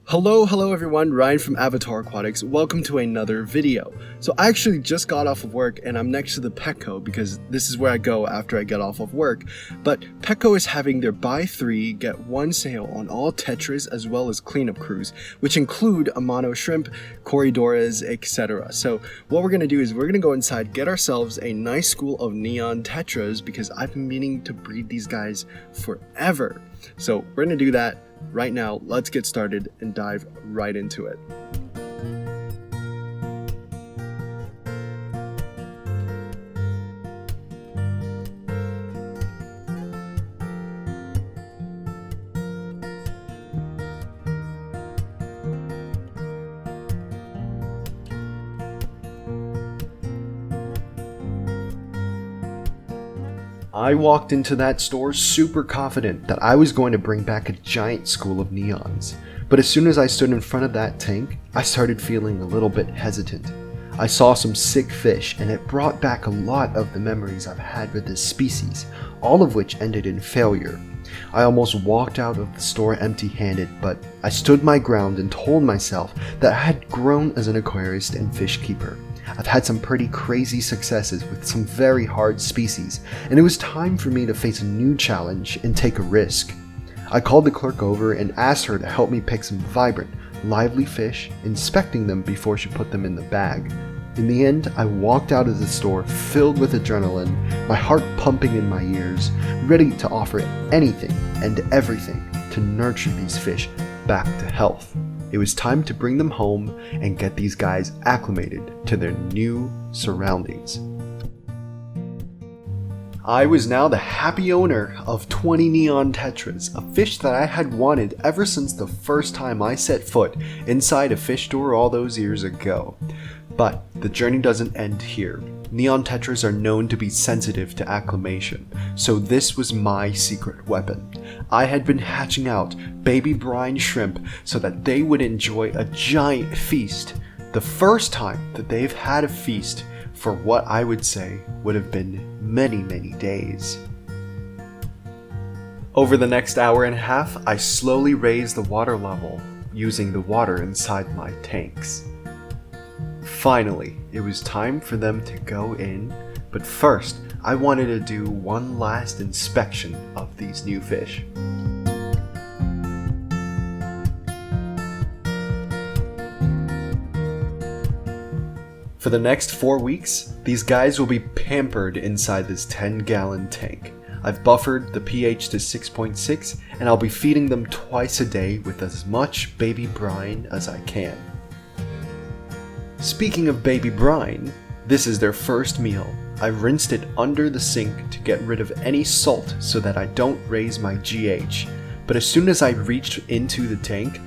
Hello everyone, Ryan from Avatar Aquatics. Welcome to another video. So I actually just got off of work and I'm next to the Petco because this is where I go after I get off of work. But Petco is having their buy 3 get 1 sale on all Tetras as well as cleanup crews, which include Amano shrimp, corridoras, etc. So what we're going to do is we're going to go inside, get ourselves a nice school of neon Tetras because I've been meaning to breed these guys forever. So we're going to do that right now. Let's get started and dive right into it. I walked into that store super confident that I was going to bring back a giant school of neons, but as soon as I stood in front of that tank, I started feeling a little bit hesitant. I saw some sick fish and it brought back a lot of the memories I've had with this species, all of which ended in failure. I almost walked out of the store empty-handed, but I stood my ground and told myself that I had grown as an aquarist and fish keeper. I've had some pretty crazy successes with some very hard species, and it was time for me to face a new challenge and take a risk. I called the clerk over and asked her to help me pick some vibrant, lively fish, inspecting them before she put them in the bag. In the end, I walked out of the store filled with adrenaline, my heart pumping in my ears, ready to offer anything and everything to nurture these fish back to health. It was time to bring them home and get these guys acclimated to their new surroundings. I was now the happy owner of 20 neon tetras, a fish that I had wanted ever since the first time I set foot inside a fish store all those years ago. But the journey doesn't end here. Neon tetras are known to be sensitive to acclimation, so this was my secret weapon. I had been hatching out baby brine shrimp so that they would enjoy a giant feast, the first time that they've had a feast for what I would say would have been many days. Over the next hour and a half, I slowly raised the water level using the water inside my tanks. Finally, it was time for them to go in, but first, I wanted to do one last inspection of these new fish. For the next 4 weeks, these guys will be pampered inside this 10-gallon tank. I've buffered the pH to 6.6, and I'll be feeding them twice a day with as much baby brine as I can. Speaking of baby brine, this is their first meal. I rinsed it under the sink to get rid of any salt so that I don't raise my GH. But as soon as I reached into the tank,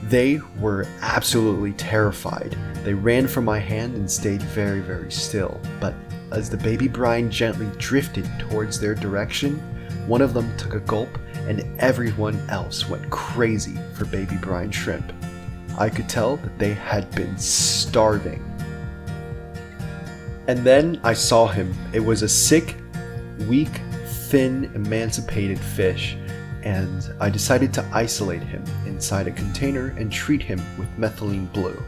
they were absolutely terrified. They ran from my hand and stayed very still. But as the baby brine gently drifted towards their direction, one of them took a gulp and everyone else went crazy for baby brine shrimp. I could tell that they had been starving. And then I saw him. It was a sick, weak, thin, emancipated fish, and I decided to isolate him inside a container and treat him with methylene blue.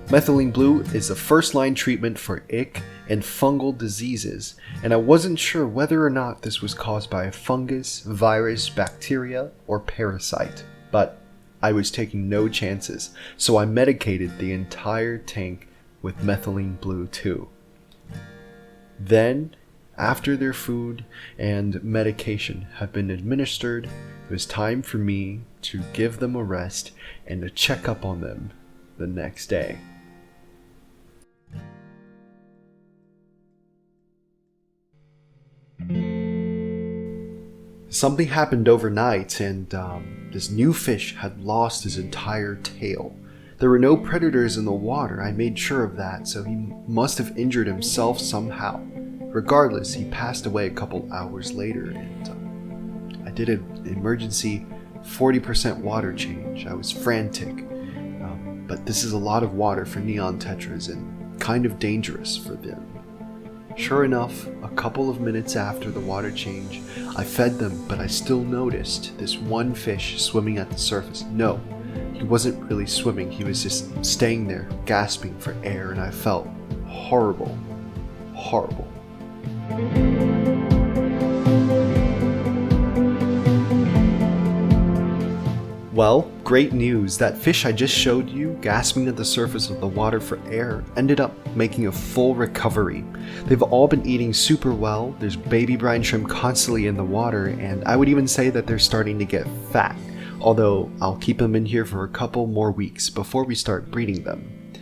Methylene blue is the first-line treatment for ick and fungal diseases, and I wasn't sure whether or not this was caused by a fungus, virus, bacteria, or parasite, but I was taking no chances, so I medicated the entire tank with methylene blue too. Then, after their food and medication have been administered, it was time for me to give them a rest and to check up on them the next day. Something happened overnight and this new fish had lost his entire tail. There were no predators in the water, I made sure of that, so he must have injured himself somehow. Regardless, he passed away a couple hours later and I did an emergency 40% water change. I was frantic, but this is a lot of water for neon tetras and kind of dangerous for them. Sure enough, a couple of minutes after the water change, I fed them, but I still noticed this one fish swimming at the surface. No, He wasn't really swimming, he was just staying there, gasping for air, and I felt horrible. Horrible. Well, great news. That fish I just showed you, gasping at the surface of the water for air, ended up making a full recovery. They've all been eating super well, there's baby brine shrimp constantly in the water, and I would even say that they're starting to get fat, although I'll keep them in here for a couple more weeks before we start breeding them.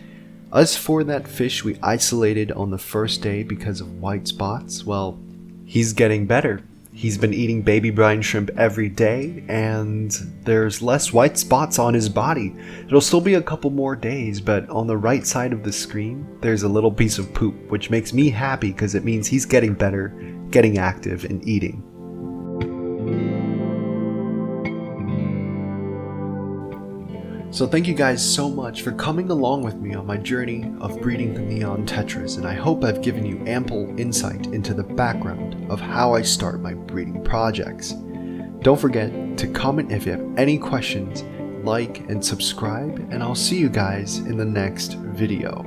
As for that fish we isolated on the first day because of white spots, well, he's getting better. He's been eating baby brine shrimp every day, and there's less white spots on his body. It'll still be a couple more days, but on the right side of the screen, there's a little piece of poop, which makes me happy because it means he's getting better, getting active, and eating. So thank you guys so much for coming along with me on my journey of breeding the neon tetras, and I hope I've given you ample insight into the background of how I start my breeding projects. Don't forget to comment if you have any questions, like and subscribe, and I'll see you guys in the next video.